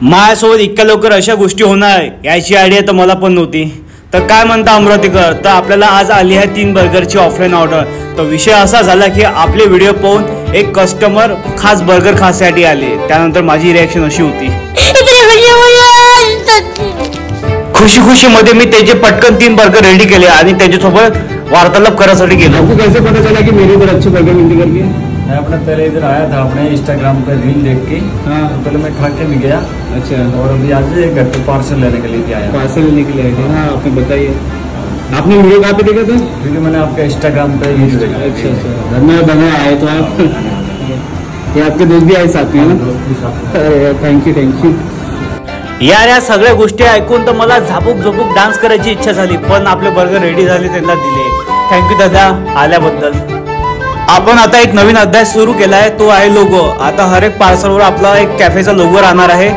माझ्यासोबत इतक्या लवकर अशा गोष्टी होणार याची आयडिया तर मला पण नव्हती। तर काय म्हणता अमरावतीकर, तर आपल्याला आज आली आहे 3 बर्गरची ऑफलाईन ऑर्डर। तर विषय असा झाला की आपले व्हिडिओ पाहून एक कस्टमर खास बर्गर खासाठी आले, त्यानंतर माझी रिॲक्शन अशी होती। खुशी खुशी मध्ये मी त्याचे पटकन 3 बर्गर रेडी केले आणि त्याच्यासोबत वार्तालाप करायसाठी गेलो। आपको कैसे पता चला कि मेरे इधर अच्छे बर्गर मिलते करके? मैं अपना पहले इधर आया था अपने इंस्टाग्राम पर रील देख के। हाँ। तो पहले मैं खा के भी गया। अच्छा। और अभी आज घर पे पार्सल लेने के लिए भी आया। पार्सल लेने के लिए आए थे? हाँ, आपने बताइए। आपने वीडियो कहाँ पे देखा था? क्योंकि मैंने आपका इंस्टाग्राम पे रील देखा। अच्छा अच्छा, धन्यवाद धन्यवाद। आए तो आप ये आपके दोस्त भी आए साथ में ना? अरे थँक्यू थँक्यू। यार या सगळ्या गोष्टी ऐकून तर मला झापूक झोपूक डान्स करायची इच्छा झाली, पण आपले बर्गर रेडी झाले, त्यांना दिले। थँक्यू दादा आल्याबद्दल। आपण आता एक नवीन अध्याय सुरू केला आहे, तो आहे लोगो। आता हर एक पार्सलवर आपला एक कॅफेचा लोगो राहणार आहे।